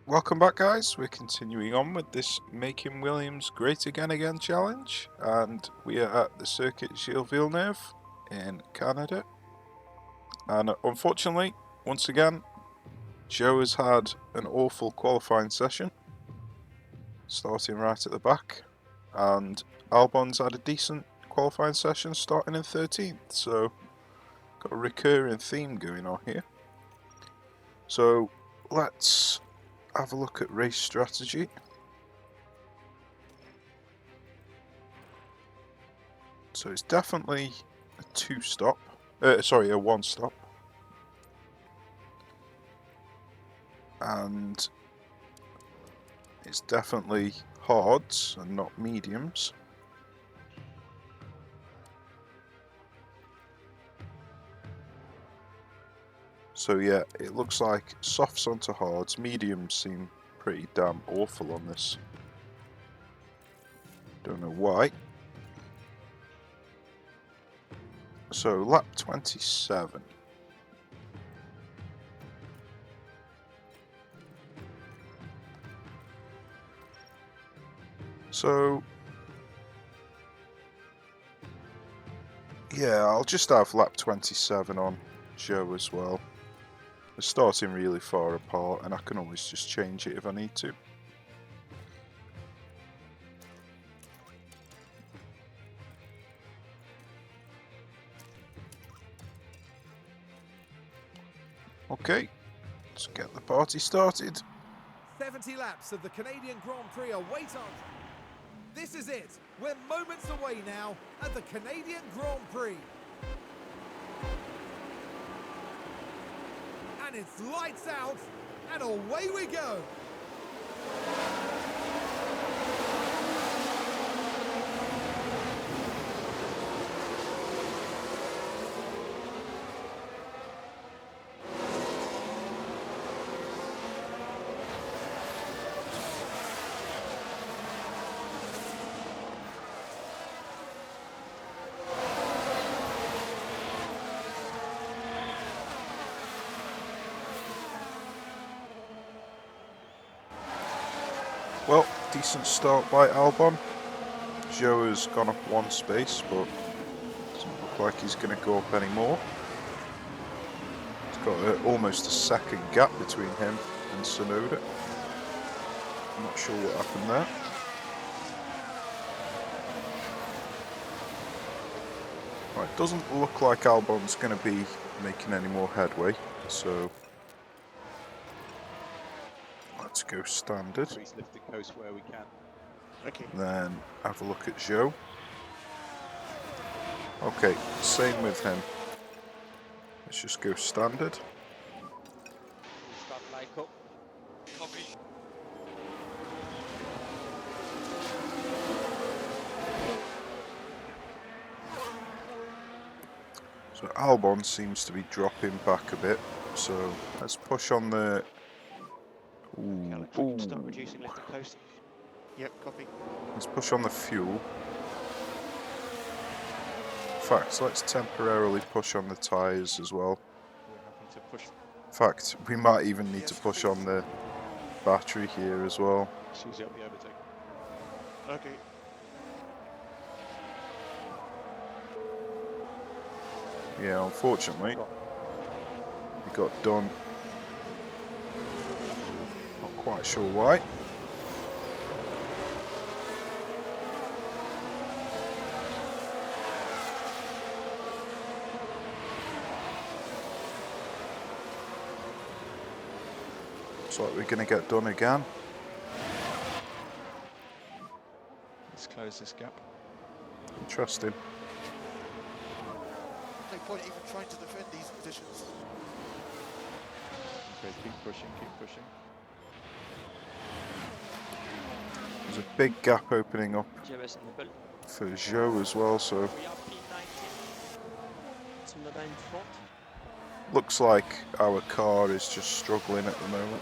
Welcome back, guys. We're continuing on with this Making Williams Great Again challenge, and we are at the Circuit Gilles Villeneuve in Canada. And unfortunately, once again, Joe has had an awful qualifying session, starting right at the back, and Albon's had a decent qualifying session, starting in 13th. So, got a recurring theme going on here. So, let's have a look at race strategy. So it's definitely a one stop. And it's definitely hards and not mediums. So yeah, it looks like softs onto hards, mediums seem pretty damn awful on this. Don't know why. So lap 27. So yeah, I'll just have lap 27 on Joe as well. They're starting really far apart, and I can always just change it if I need to. Okay, let's get the party started. 70 laps of the Canadian Grand Prix await us. This is it. We're moments away now at the Canadian Grand Prix. And it's lights out, and away we go. Well, decent start by Albon. Joe has gone up one space, but doesn't look like he's going to go up anymore. He's got almost a second gap between him and Tsunoda. I'm not sure what happened there. Right, it doesn't look like Albon's going to be making any more headway, so let's go standard. Lift the coast where we can. Okay. Then have a look at Joe. Okay, same with him. Let's just go standard. Start like up. Copy. So Albon seems to be dropping back a bit, so let's push on the... Ooh. Start reducing lift and coast. Yep, copy. Let's push on the fuel. In fact, let's temporarily push on the tyres as well. We're having to push. In fact, we might even need to push on the battery here as well. Susie up the overtake. Okay. Yeah, unfortunately, we got done. Not quite sure why. Looks like we're going to get done again. Let's close this gap. Interesting. No point even trying to defend these positions. Okay, keep pushing, keep pushing. There's a big gap opening up for Joe as well, so We are P19. Tsunoda in front. looks like our car is just struggling at the moment.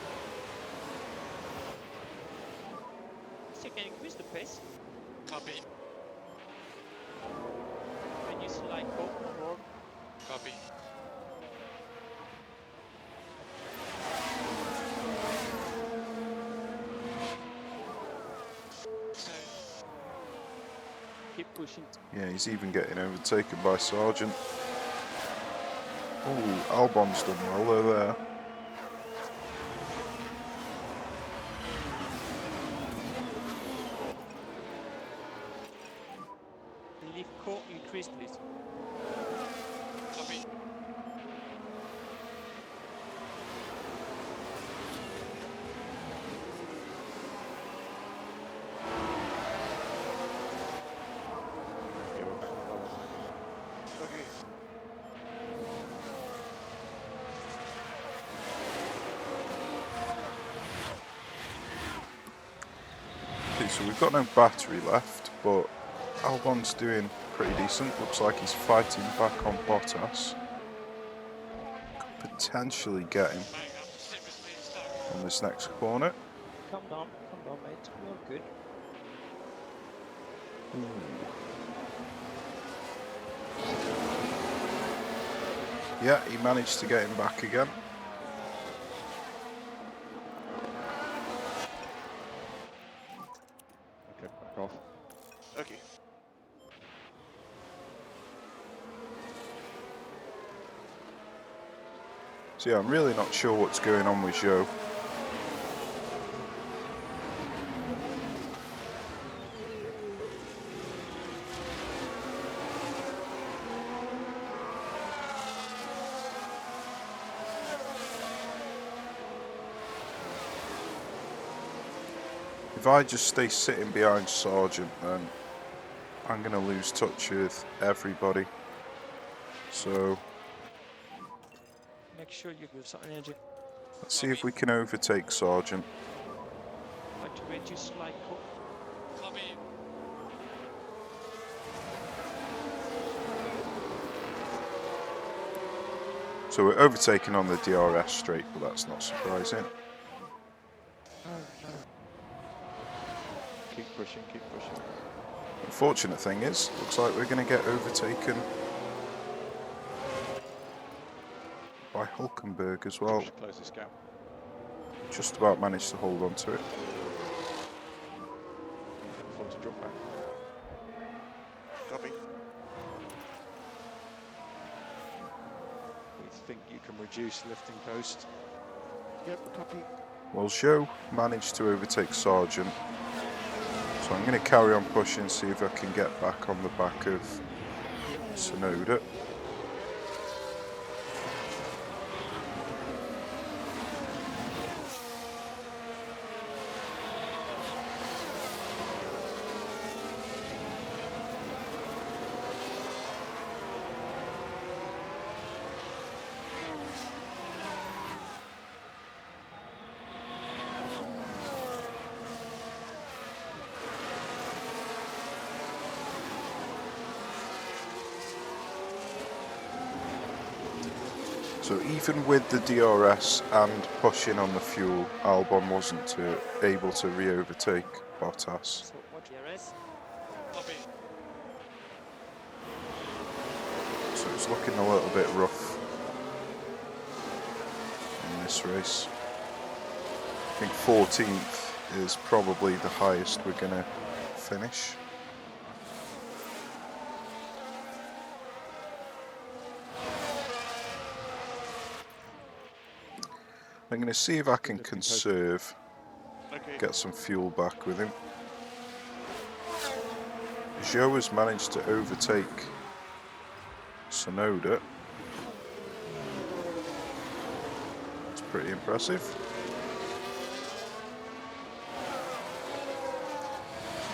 So can you increase the pace? Copy. When you slide go forward. Copy. Keep pushing. Yeah, he's even getting overtaken by Sargent. Oh, Albon's done well though there. Leave core increase, please. Copy. Yeah, we're back on the ball. Okay. Okay, so we've got no battery left, but Albon's doing pretty decent. Looks like he's fighting back on Bottas. Could potentially get him on this next corner. Calm down, mate. We're good. Yeah, he managed to get him back again. Okay, back off. Okay. So yeah, I'm really not sure what's going on with Zhou. If I just stay sitting behind Sargent, then I'm going to lose touch with everybody. So Make sure you give some energy. let's see if we can overtake Sargent. Try to reduce light core. Copy. So we're overtaking on the DRS straight, but that's not surprising. Keep pushing, keep pushing. Unfortunate thing is, looks like we're going to get overtaken by Hulkenberg as well. Push, close this gap. Just about managed to hold on to it. Forward to drop back. Copy. We think you can reduce lifting coast. Yep, copy. Well, Zhou managed to overtake Sargent. So I'm going to carry on pushing, see if I can get back on the back of Tsunoda. So even with the DRS and pushing on the fuel, Albon wasn't able to re-overtake Bottas. So watch DRS. Copy. So it's looking a little bit rough in this race. I think 14th is probably the highest we're going to finish. I'm going to see if I can conserve, Okay. get some fuel back with him. Zhou has managed to overtake Tsunoda. That's pretty impressive.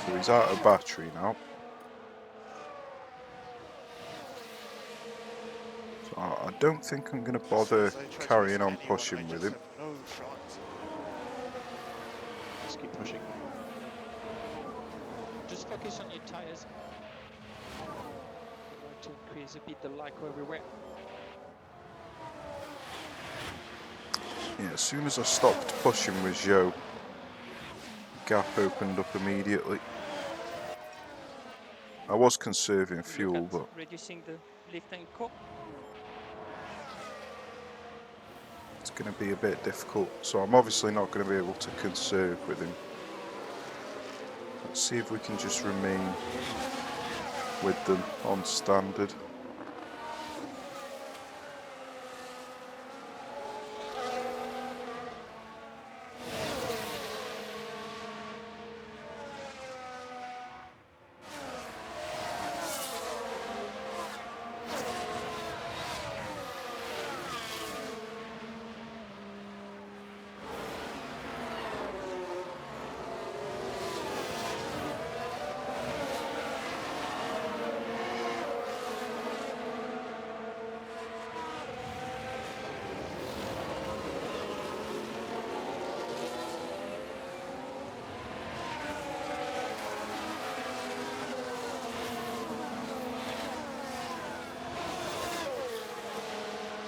So he's out of battery now. So I don't think I'm going to bother So try to carrying on miss anyone, pushing I with just him. have no chance. Just keep pushing. Just focus on your tires. You want to increase a bit the light core everywhere. Yeah, as soon as I stopped pushing with Zhou, gap opened up immediately. I was conserving fuel, Look but at reducing the lift and core. it's going to be a bit difficult. So I'm obviously not going to be able to conserve with him. Let's see if we can just remain with them on standard.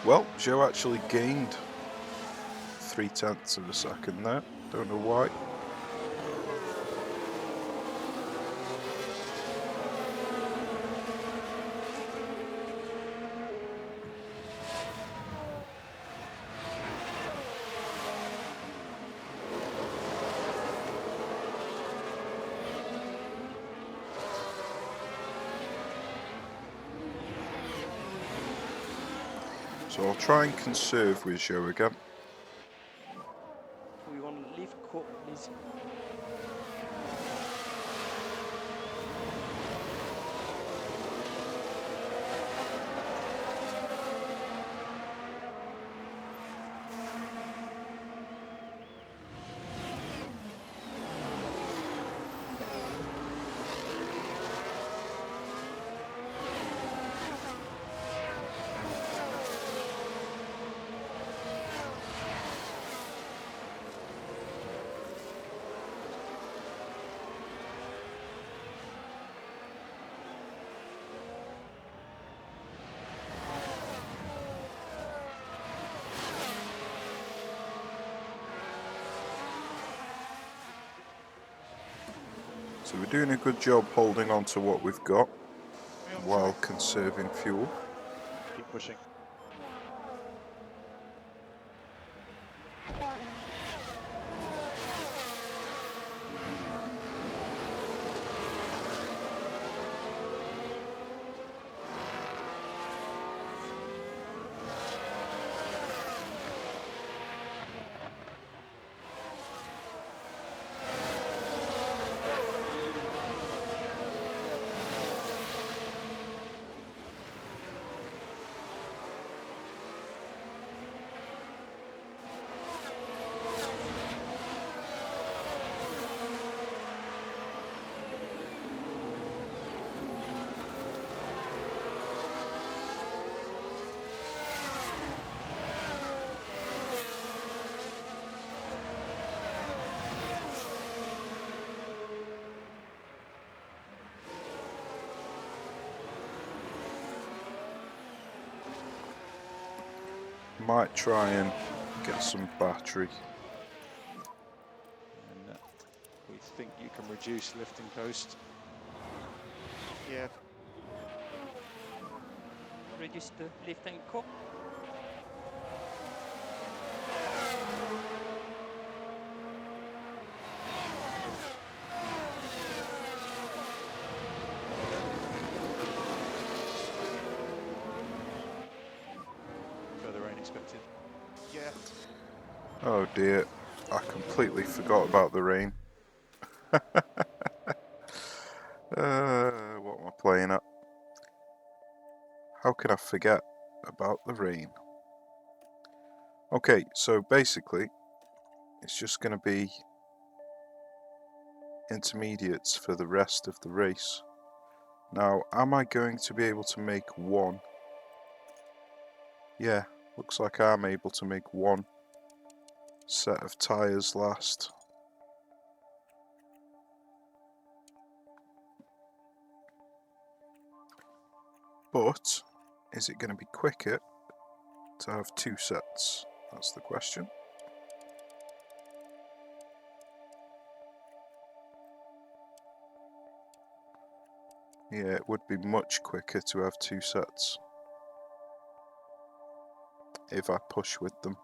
Well, Joe actually gained 0.3 of a second there. Don't know why. So I'll try and conserve with Joe again. We want to leave court, please. So we're doing a good job holding on to what we've got We on while track. conserving fuel. Keep pushing. Might try and get some battery. And we think you can reduce lifting coast. Yeah. Reduce the lift and court. Further rain expected. Yeah. Oh dear, I completely forgot about the rain. What am I playing at? How can I forget about the rain? Okay, so basically, it's just going to be intermediates for the rest of the race. Now, am I going to be able to make one? Yeah, looks like I'm able to make one set of tyres last. But, is it going to be quicker to have two sets? That's the question. Yeah, it would be much quicker to have two sets if I push with them.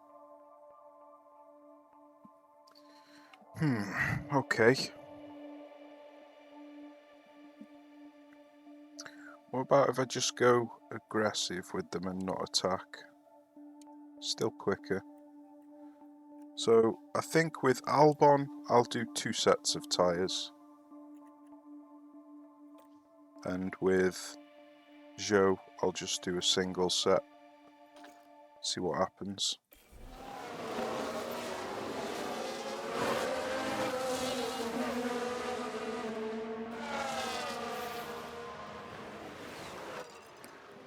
Okay. What about if I just go aggressive with them and not attack? Still quicker. So I think with Albon, I'll do 2 sets of tyres. And with Zhou, I'll just do a single set. See what happens.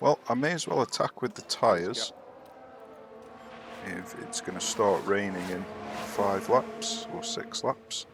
Well, I may as well attack with the tyres if it's going to start raining in 5 laps or 6 laps.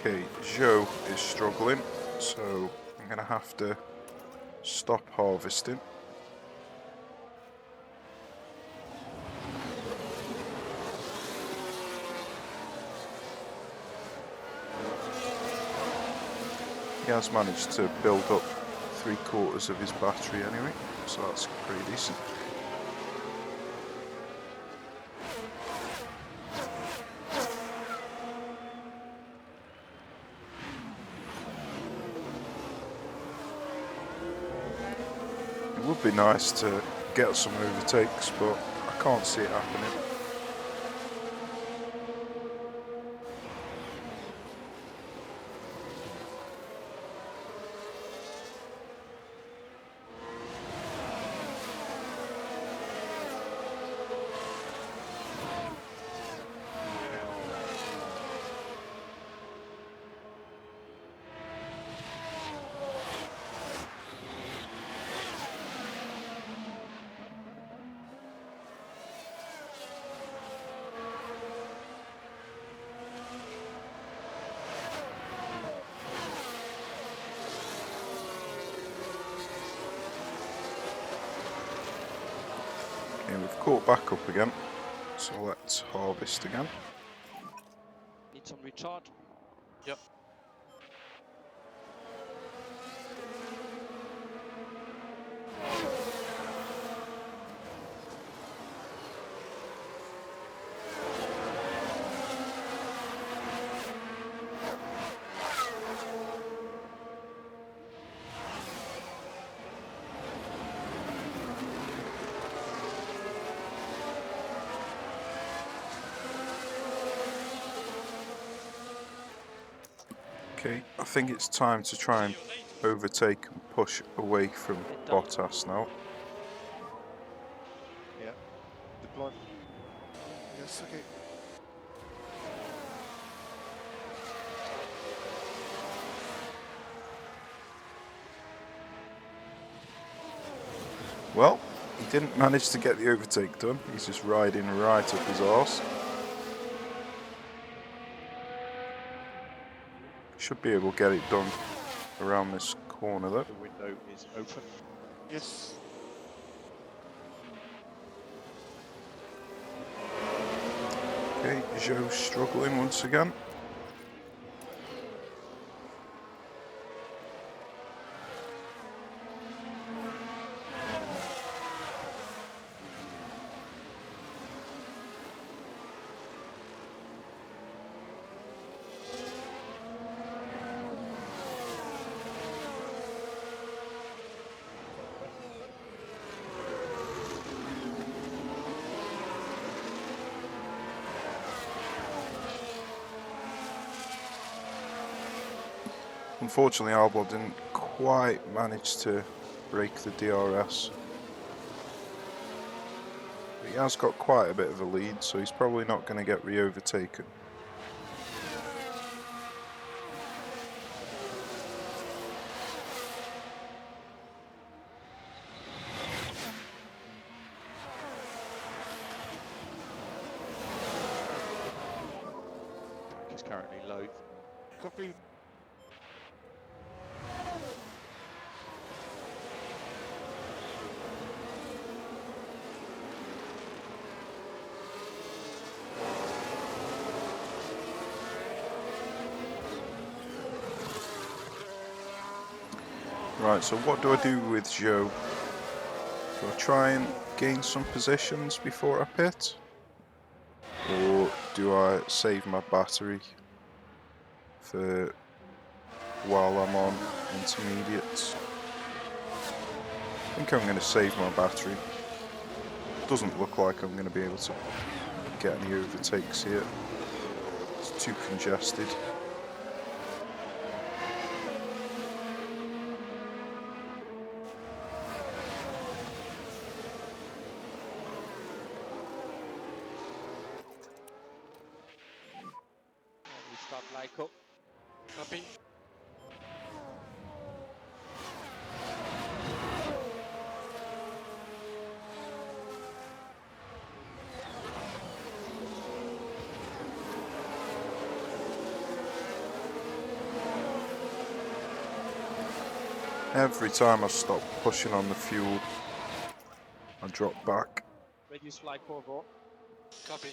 Okay, Zhou is struggling, so I'm going to have to stop harvesting. He has managed to build up 3/4 of his battery anyway, so that's pretty decent. It would be nice to get some overtakes, but I can't see it happening. Okay, we've caught back up again, so let's harvest again. Need some recharge. Yep. Okay, I think it's time to try and overtake and push away from Bottas now. Yeah. Deploy. Yes, okay. Well, he didn't manage to get the overtake done. He's just riding right up his arse. Should be able to get it done around this corner though. The window is open. Yes. Okay, Zhou struggling once again. Unfortunately, Albon didn't quite manage to break the DRS. But he has got quite a bit of a lead, so he's probably not going to get re-overtaken. is currently low. Copy. Right, so what do I do with Joe? Do I try and gain some positions before I pit? Or do I save my battery for while I'm on intermediates? I think I'm going to save my battery. Doesn't look like I'm going to be able to get any overtakes here. It's too congested. We start like up. Copy. Every time I stop pushing on the fuel, I drop back. Reduce fly cover. Copy.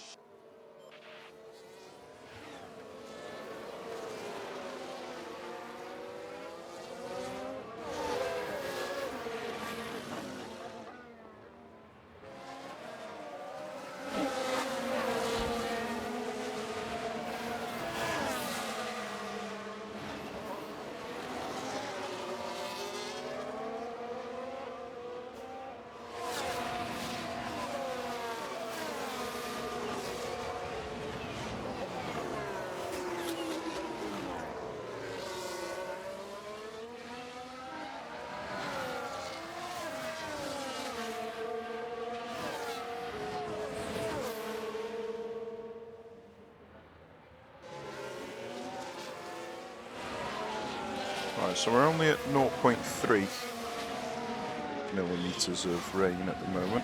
Right, so we're only at 0.3 millimeters of rain at the moment.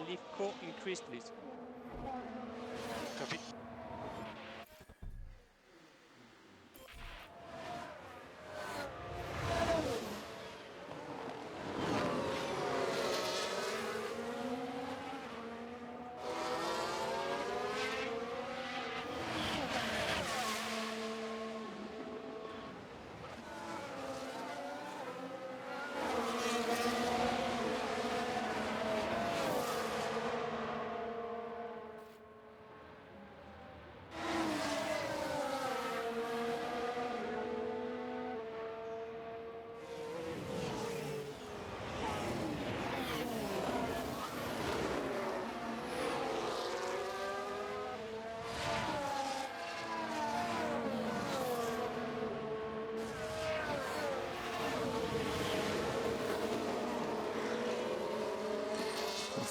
Leave core increase, please. Copy.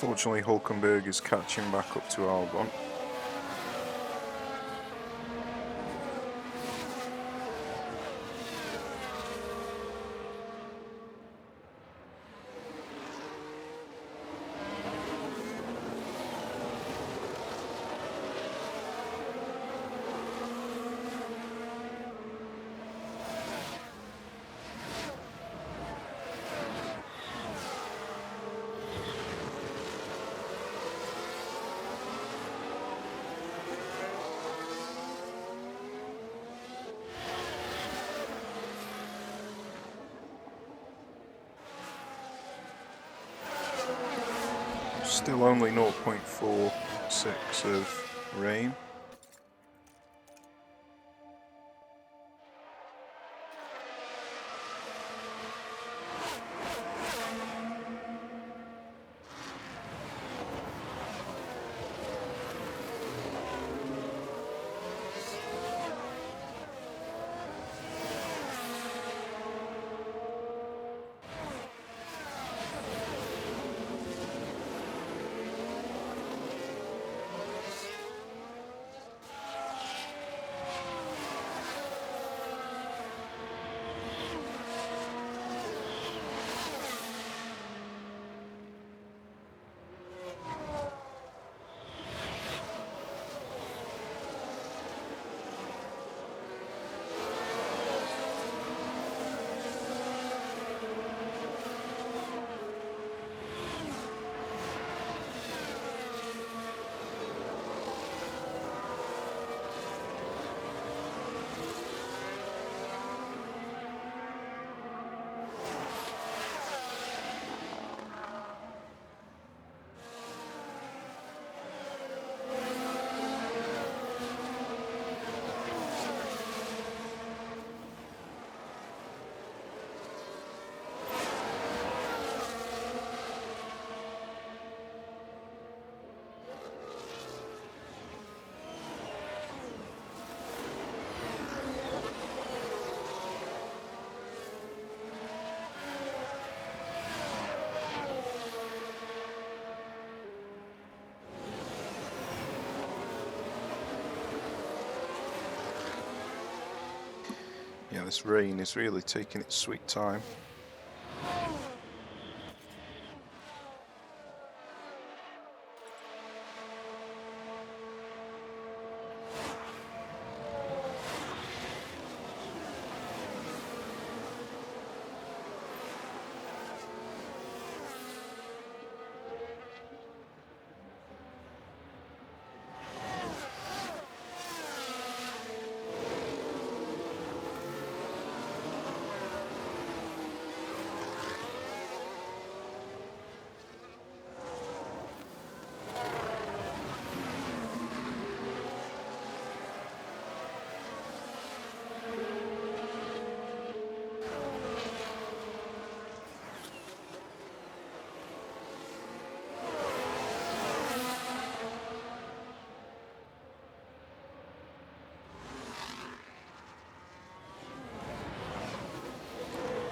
Unfortunately, Hulkenberg is catching back up to Albon. Still only 0.46 of rain. Yeah, this rain is really taking its sweet time.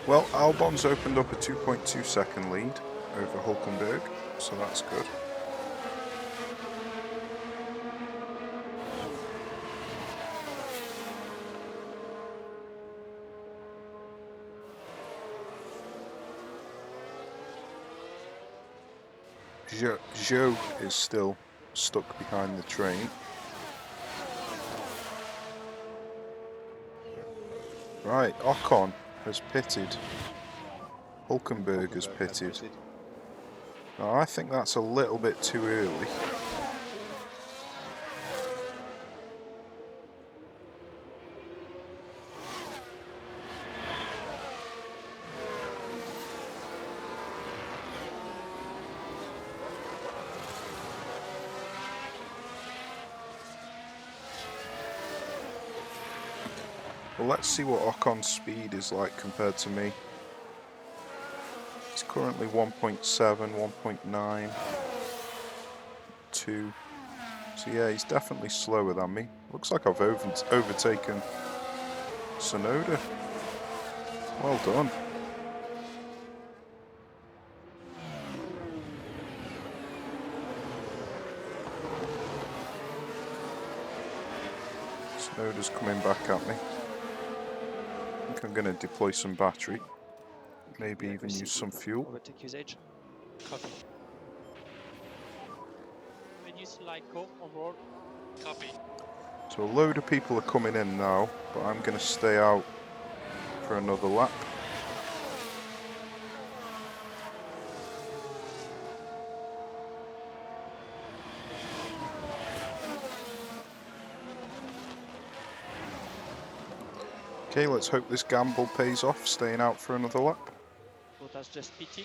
Well, Albon's opened up a 2.2 second lead over Hulkenberg, so that's good. Zhou is still stuck behind the train. Right, Ocon has pitted. Hulkenberg has pitted. Now, I think that's a little bit too early. Well, let's see what Ocon's speed is like compared to me. It's currently 1.7, 1.9, 2. So yeah, he's definitely slower than me. Looks like I've overtaken Tsunoda. Well done. Tsunoda's coming back at me. I think I'm going to deploy some battery. Maybe even use some fuel. Overtake usage. Copy. Reduce light go on road. Copy. So a load of people are coming in now, but I'm going to stay out for another lap. Okay, let's hope this gamble pays off, staying out for another lap. Bottas just pitted.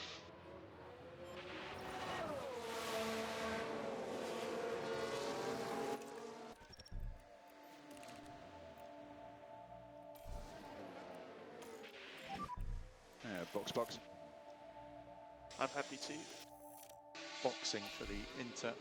Box. I'm happy to. Boxing for the Inter.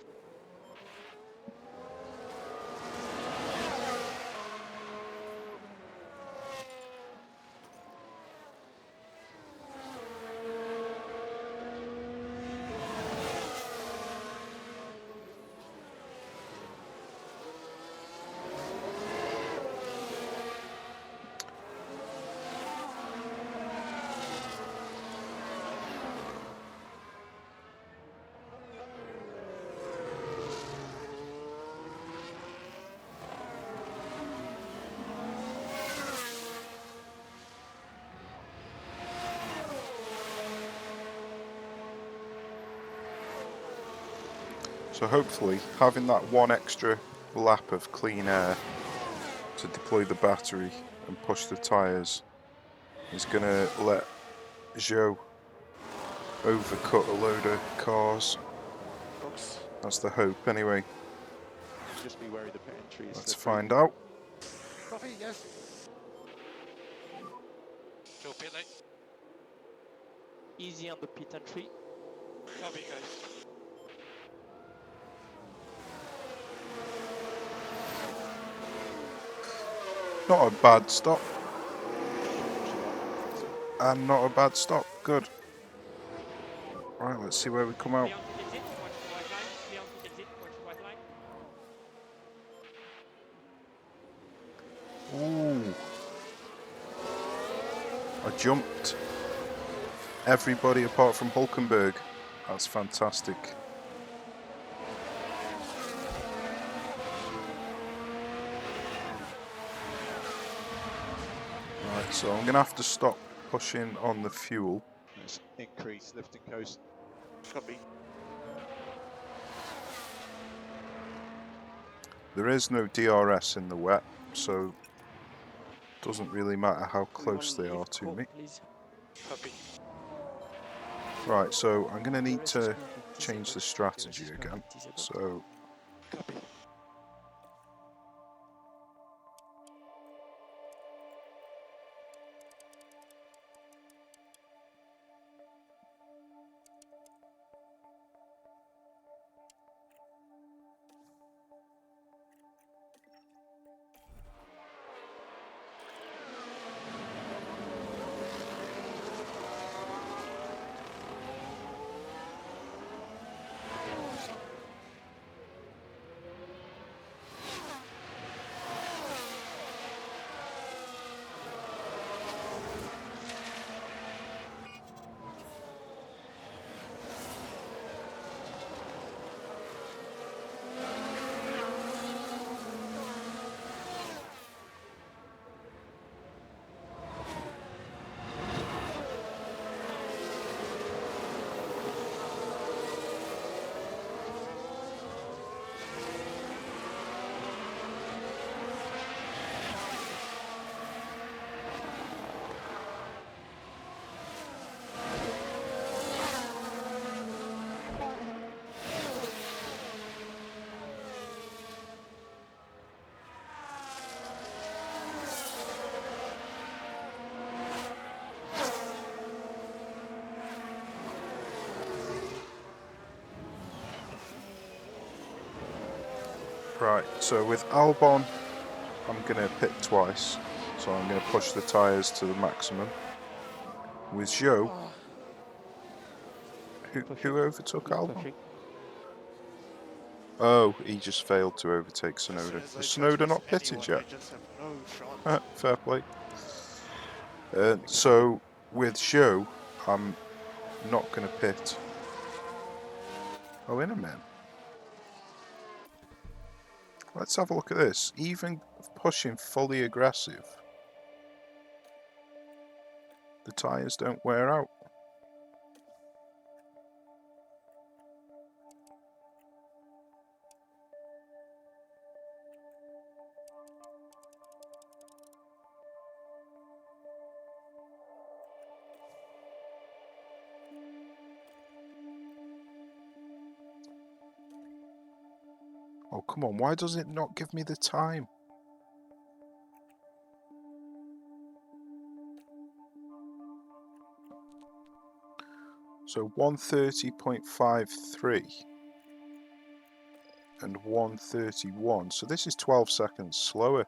So hopefully, having that one extra lap of clean air to deploy the battery and push the tyres is going to let Zhou overcut a load of cars. Box. That's the hope anyway. Just be wary the pit entry is Let's slippery. find out. Coffee, yes. Go pit lane. Easy on the pit entry. Copy, guys. Not a bad stop. And not a bad stop. Good. Right, let's see where we come out. Clear on exit, watch the white line. Clear on exit, watch the white line. Ooh. I jumped everybody apart from Hulkenberg. That's fantastic. Right, so I'm going to have to stop pushing on the fuel. Let's increase lift and coast. Copy. There is no DRS in the wet, so it doesn't really matter how close they are to me. Please. Copy. Right, so I'm going to need DRS is to currently change the disabled. strategy DRS is again. currently disabled. So Copy. right, so with Albon, I'm going to pit twice. So I'm going to push the tyres to the maximum. With Zhou, who overtook Albon? Oh, he just failed to overtake Sonoda. Is Sonoda not pitted yet? Fair play. So with Zhou, I'm not going to pit. Oh, in a minute. Let's have a look at this. Even pushing fully aggressive, the tyres don't wear out. Oh, come on, why does it not give me the time? So 130.53 and 131. So this is 12 seconds slower.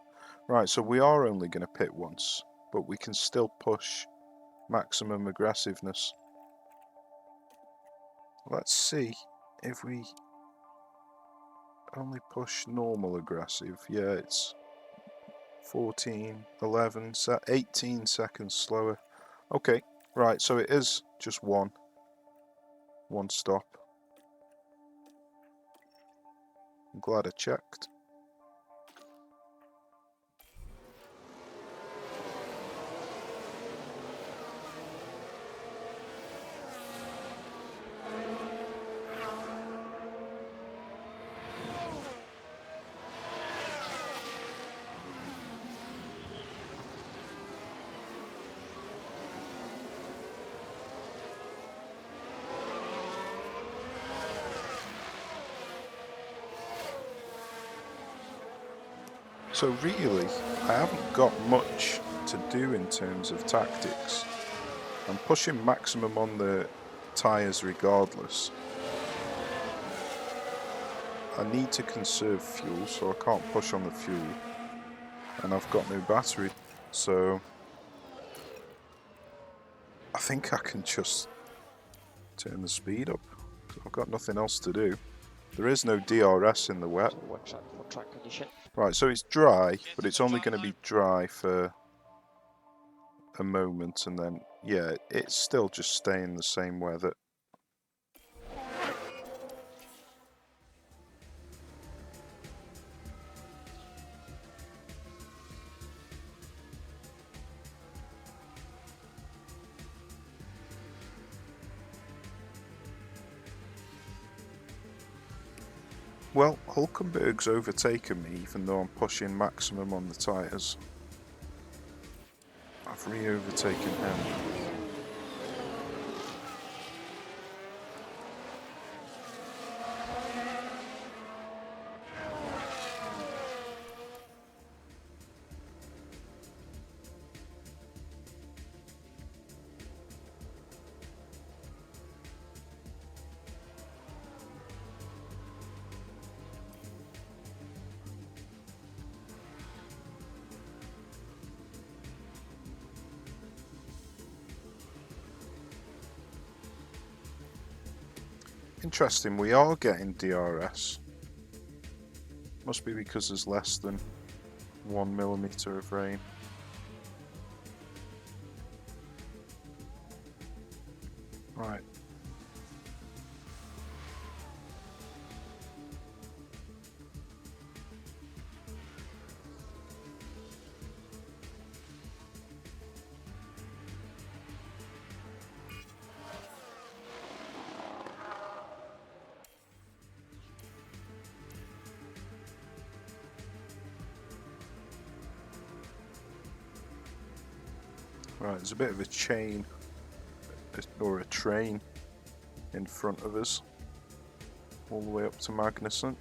Right, so we are only going to pit once, but we can still push maximum aggressiveness. Let's see if we only push normal aggressive. Yeah, it's 14, 11, 18 seconds slower. Okay, right, so it is just one stop. I'm glad I checked. So really, I haven't got much to do in terms of tactics. I'm pushing maximum on the tyres regardless. I need to conserve fuel, so I can't push on the fuel. And I've got no battery, so I think I can just turn the speed up. I've got nothing else to do. There is no DRS in the wet. One track condition. Right, so it's dry, but it's only going to be dry for a moment, and then yeah, it's still just staying the same weather. Well, Hulkenberg's overtaken me even though I'm pushing maximum on the tyres. I've re-overtaken him. Interesting, we are getting DRS. Must be because there's less than 1 millimeter of rain. Right. Right, there's a bit of a chain, or a train, in front of us, all the way up to Magnussen.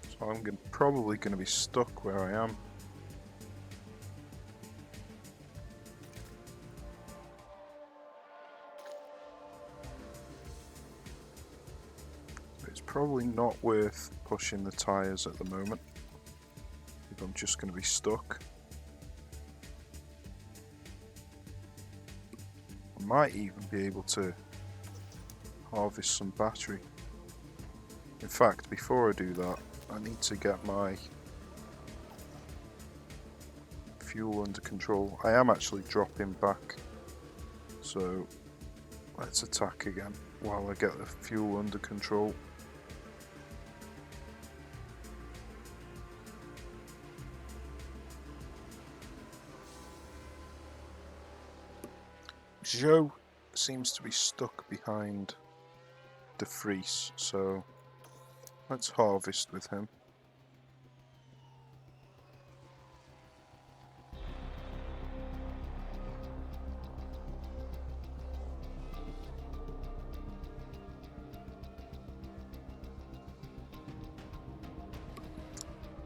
So I'm probably going to be stuck where I am. It's probably not worth pushing the tyres at the moment, if I'm just going to be stuck. I might even be able to harvest some battery. In fact, before I do that, I need to get my fuel under control. I am actually dropping back, so let's attack again while I get the fuel under control. Joe seems to be stuck behind De Vries, so let's harvest with him.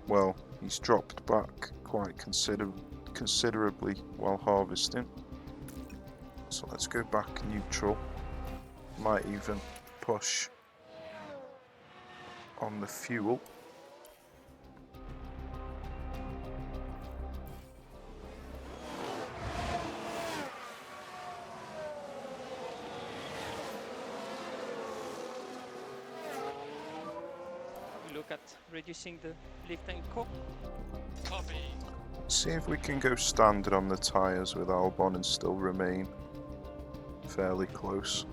Well, he's dropped back quite considerably while harvesting. So let's go back neutral. Might even push on the fuel. Look at reducing the lift and co. Copy. See if we can go standard on the tyres with Albon and still remain fairly close.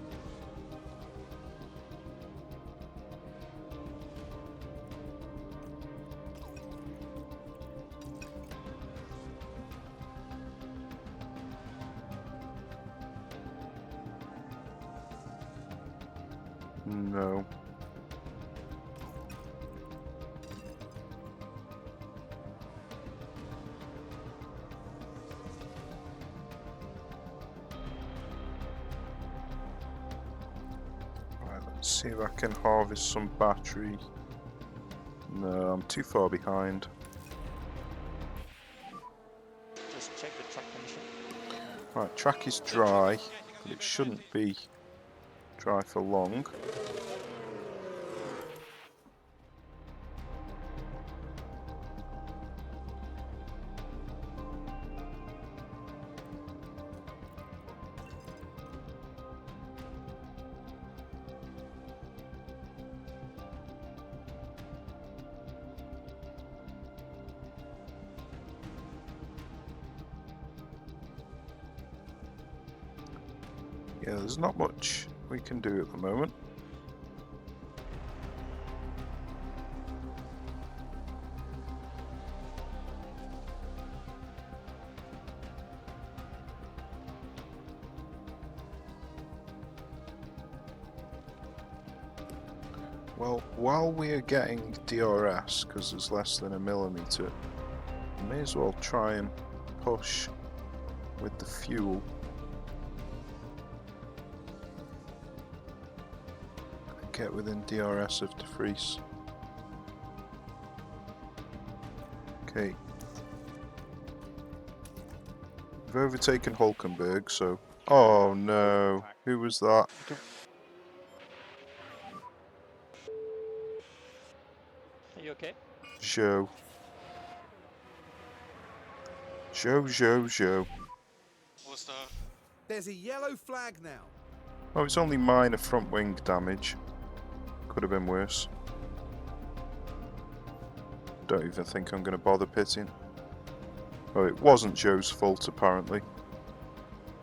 No. Right, let's see if I can harvest some battery. No, I'm too far behind. Just check the track condition. Right, track is dry, but it shouldn't be dry for long. Yeah, there's not much we can do at the moment. Well, while we are getting DRS, because there's less than a millimetre, we may as well try and push with the fuel. And get within DRS of De Vries. Okay. We've overtaken Hulkenberg, so... Oh no, who was that? Are you okay? Zhou. Zhou. What's that? There's a yellow flag now. Oh, it's only minor front wing damage. Could have been worse. Don't even think I'm going to bother pitting. Oh, it wasn't Zhou's fault apparently.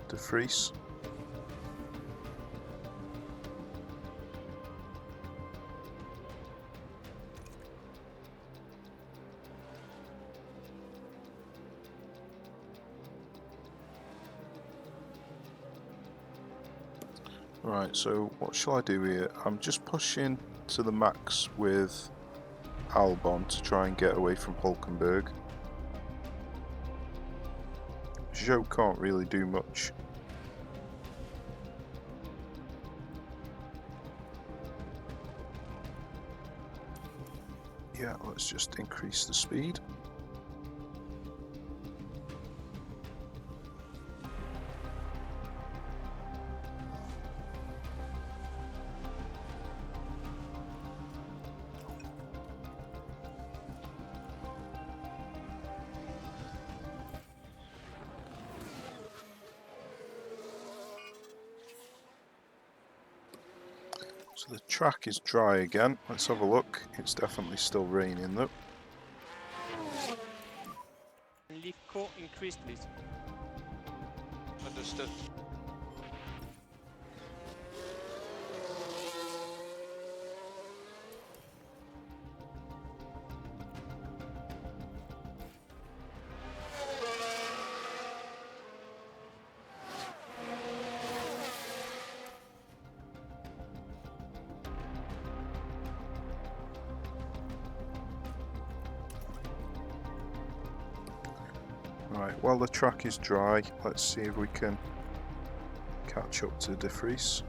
De Vries. Right, so what shall I do here? I'm just pushing to the max with Albon to try and get away from Hulkenberg. Zhou can't really do much. Yeah, let's just increase the speed. So the track is dry again. Let's have a look. It's definitely still raining though. Leaf core increase, please. Understood. Right, while the track is dry, let's see if we can catch up to De Vries.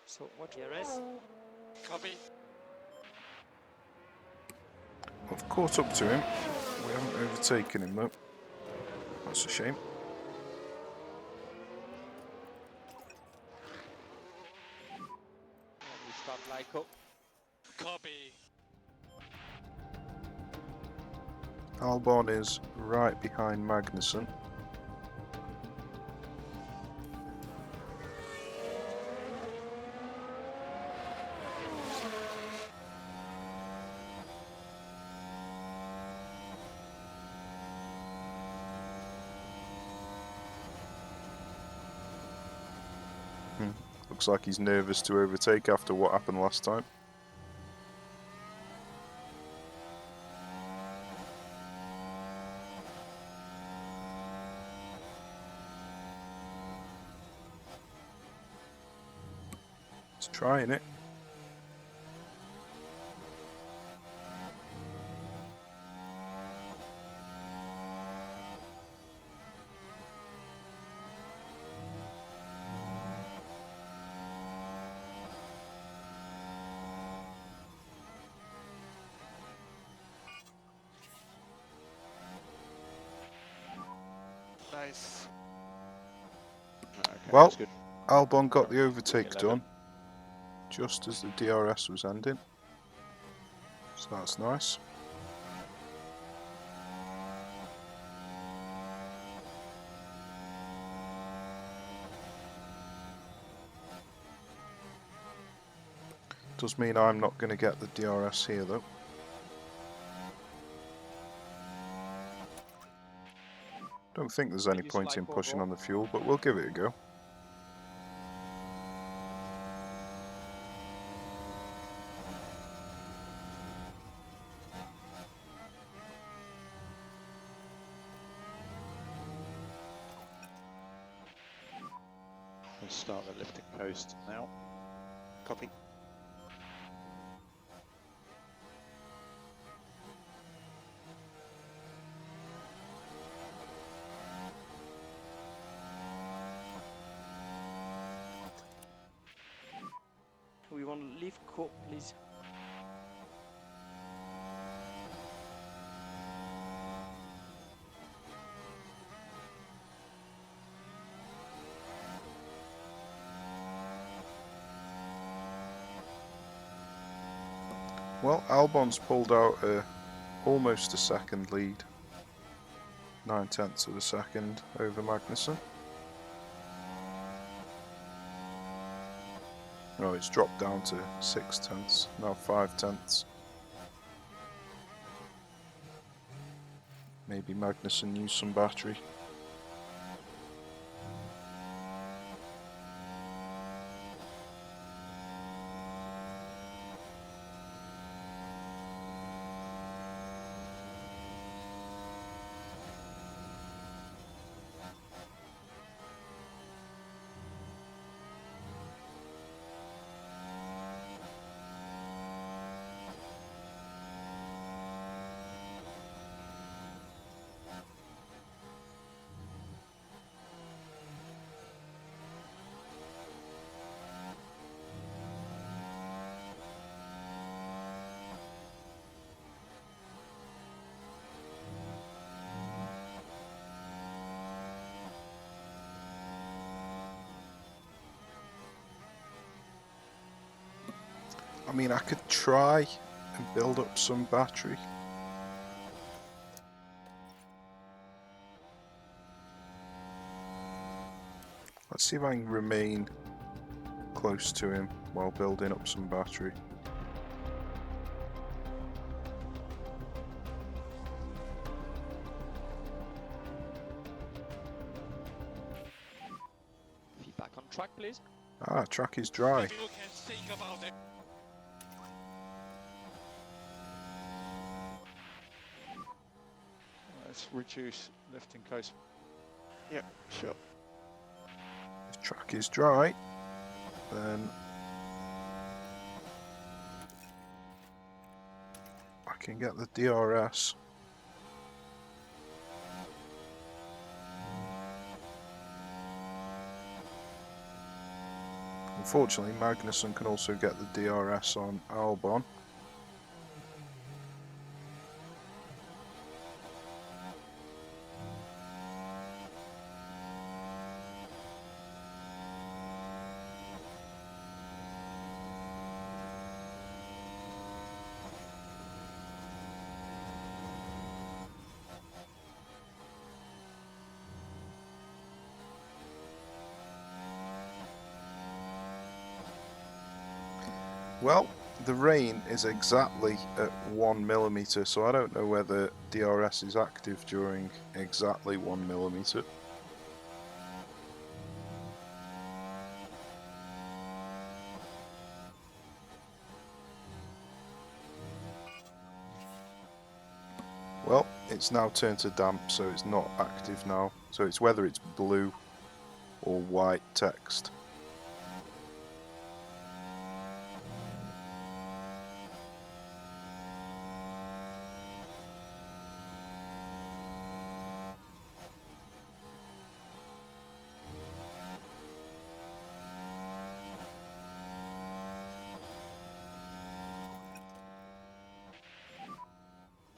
So what DRS? Copy. I've caught up to him. We haven't overtaken him though. That's a shame. And we start Lyco. Copy. Albon is right behind Magnussen. Looks like he's nervous to overtake after what happened last time. He's trying it. Nice. Okay, Well, that's good. Albon got the overtake 11. done just as the DRS was ending. So that's nice. Does mean I'm not going to get the DRS here though. Don't think there's any Use point flag in for pushing ball. on the fuel, but we'll give it a go. We'll start the lifting coast now. Copy. We want to leave court, please. Well, Albon's pulled out almost a second lead. 9/10 of a second over Magnussen. No, it's dropped down to 6/10, now 5/10. Maybe Magnussen used some battery. I mean, I could try and build up some battery. Let's see if I can remain close to him while building up some battery. Feedback on track, please. Ah, track is dry. Maybe we can think about it. Let's reduce lifting coast. Yeah, sure. If track is dry, then I can get the DRS. Unfortunately, Magnussen can also get the DRS on Albon. Well, the rain is exactly at 1 millimeter, so I don't know whether DRS is active during exactly 1 millimeter. Well, it's now turned to damp, so it's not active now. So it's whether it's blue or white text.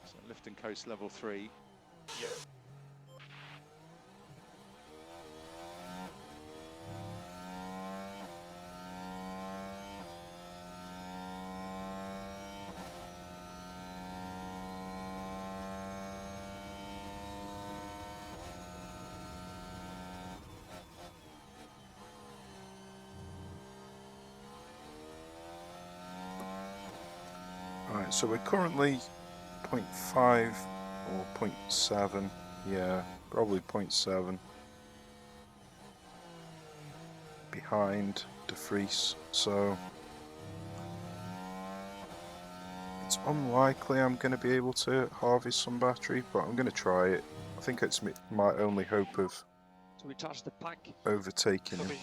So lifting coast level 3. Yeah. Right, so we're currently 0.5 or 0.7. Yeah, probably 0.7 behind De Vries. So it's unlikely I'm going to be able to harvest some battery, but I'm going to try it. I think it's my only hope of So we charge the pack. overtaking him. Copy.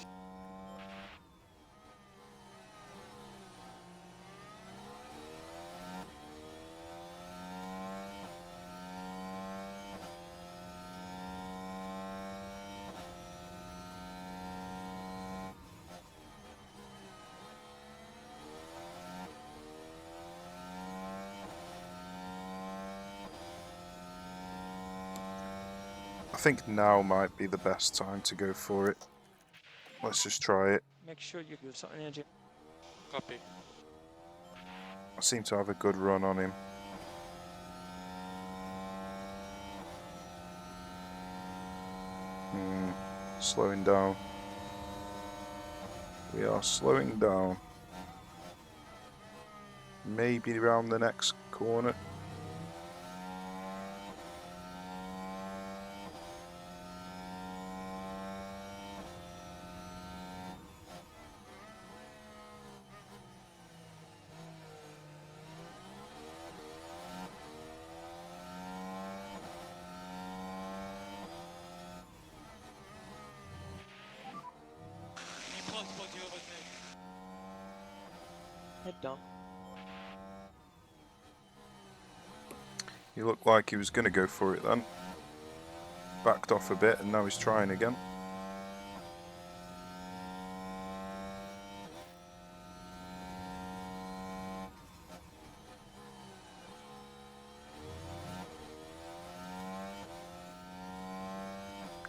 I think now might be the best time to go for it. Let's just try it. Make sure you give some energy. Copy. I seem to have a good run on him. Slowing down. We are slowing down. Maybe around the next corner. Report for the overtake. Head down. He looked like he was going to go for it then. Backed off a bit and now he's trying again.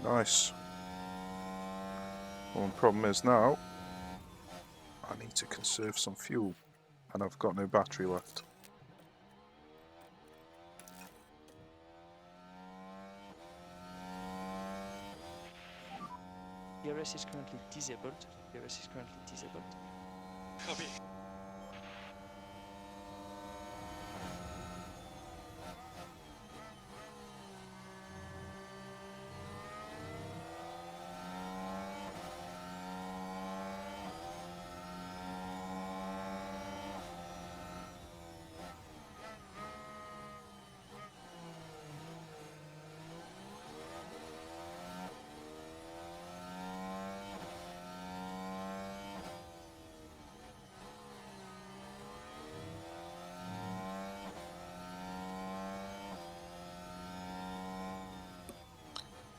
Nice. Well, the problem is now I need to conserve some fuel and I've got no battery left. DRS is currently disabled. DRS is currently disabled. Copy.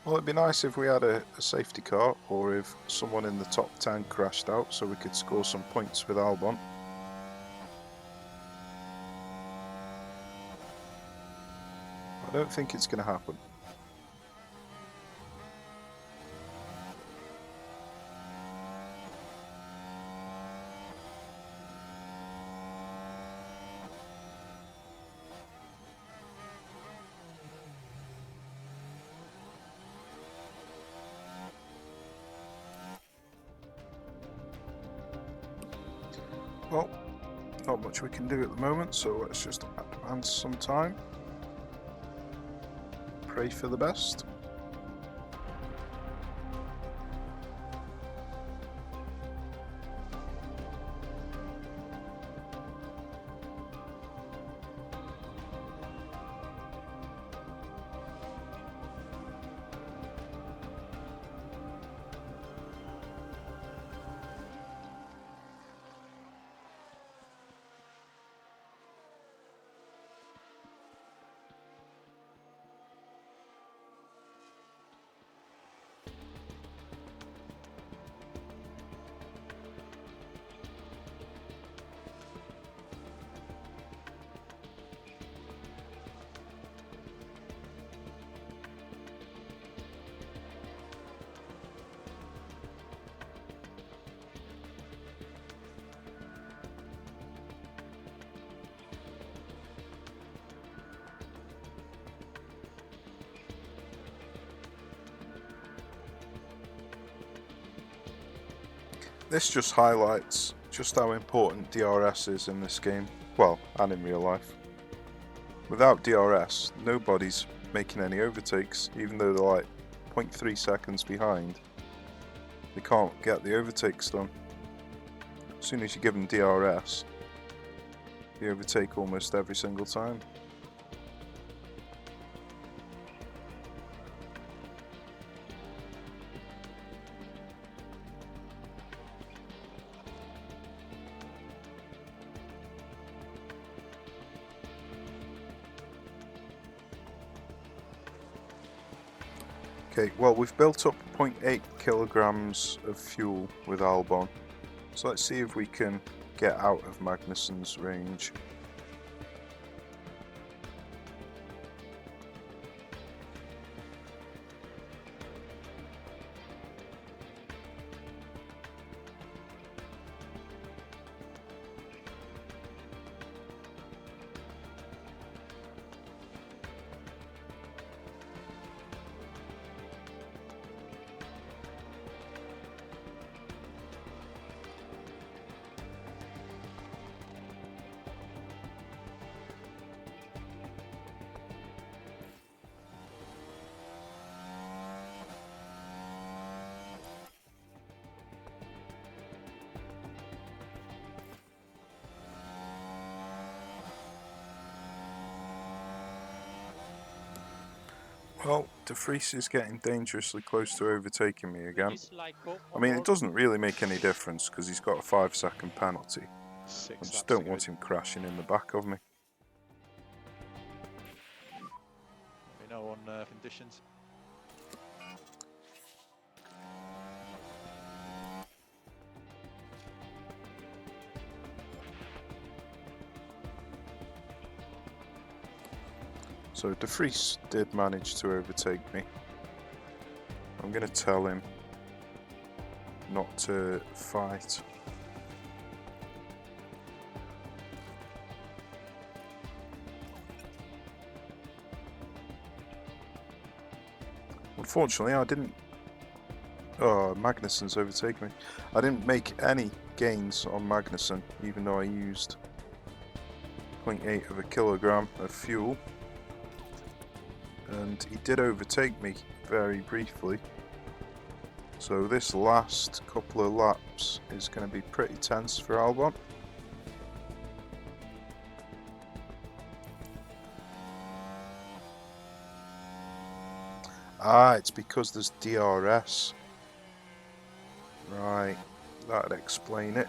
Well, it'd be nice if we had a safety car or if someone in the top 10 crashed out so we could score some points with Albon. I don't think it's going to happen. Well, not much we can do at the moment, so let's just advance some time. Pray for the best. This just highlights just how important DRS is in this game. well, and in real life. Without DRS, nobody's making any overtakes, even though they're like 0.3 seconds behind. They can't get the overtakes done. As soon as you give them DRS, they overtake almost every single time. Okay, well, we've built up 0.8 kilograms of fuel with Albon, so let's see if we can get out of Magnussen's range. Well, De Vries is getting dangerously close to overtaking me again. Release Lyko I on mean, it board. doesn't really make any difference because he's got a 5-second penalty. I 6 just laps don't to go. want him crashing in the back of me. We know on conditions. So De Vries did manage to overtake me. I'm going to tell him not to fight. Unfortunately, I didn't... Oh, Magnussen's overtaken me. I didn't make any gains on Magnussen, even though I used 0.8 of a kilogram of fuel. And he did overtake me very briefly. So this last couple of laps is going to be pretty tense for Albon. Ah, it's because there's DRS. Right, that'd explain it.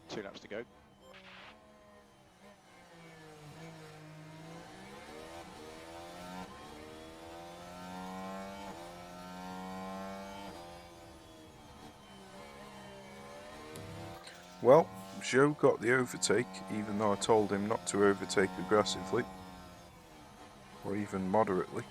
Two laps to go. Well, Zhou got the overtake, even though I told him not to overtake aggressively, or even moderately.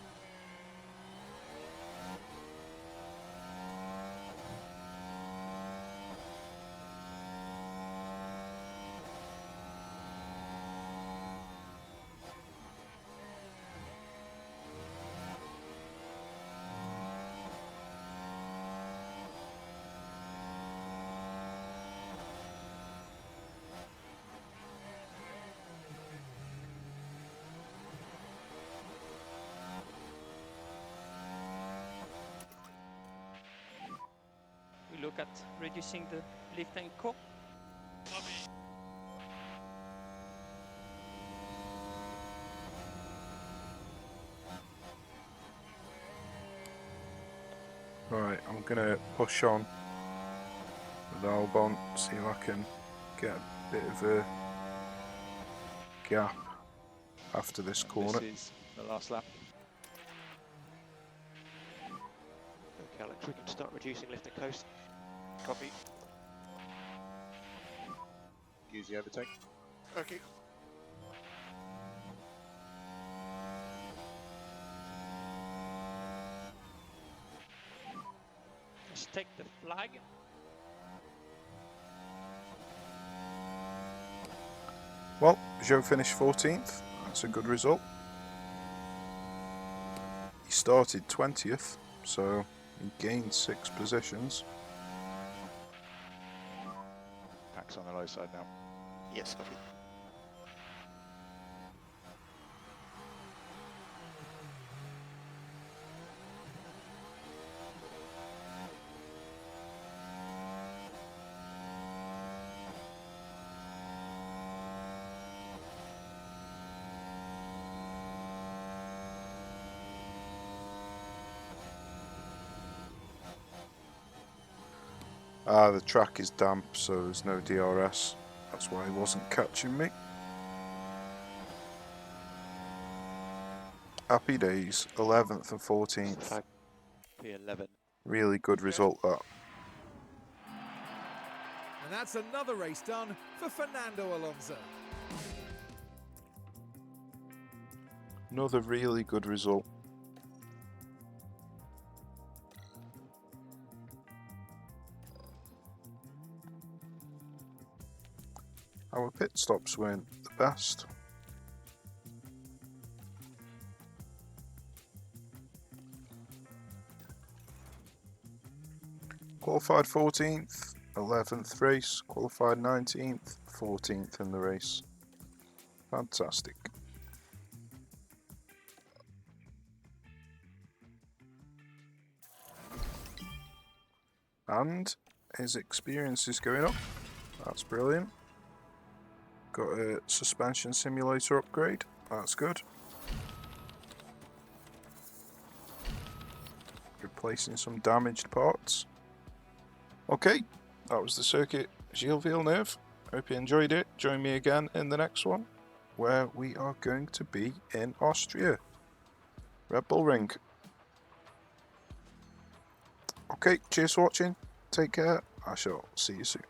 We look at reducing the lift and co. Copy. Right, I'm gonna push on with Albon, see if I can get a bit of a gap after this corner. This is the last lap. Okay, Alex, we can start reducing lift and coast. Copy. Use the overtake. Okay. Let's take the flag. Well, Joe finished 14th. That's a good result. He started 20th, so he gained 6 positions. Pack's on the low side now. Yes, copy. The track is damp, so there's no DRS. That's why he wasn't catching me. Happy days, 11th and 14th. Flag P11. Really good result that. And that's another race done for Fernando Alonso. Another really good result. Our pit stops weren't the best. Qualified 14th, 11th race, qualified 19th, 14th in the race. Fantastic. And his experience is going up. That's brilliant. Got a suspension simulator upgrade. That's good. Replacing some damaged parts. Okay, that was the circuit Gilles Villeneuve. Hope you enjoyed it. Join me again in the next one, where we are going to be in Austria. Red Bull Ring. Okay, cheers for watching. Take care. I shall see you soon.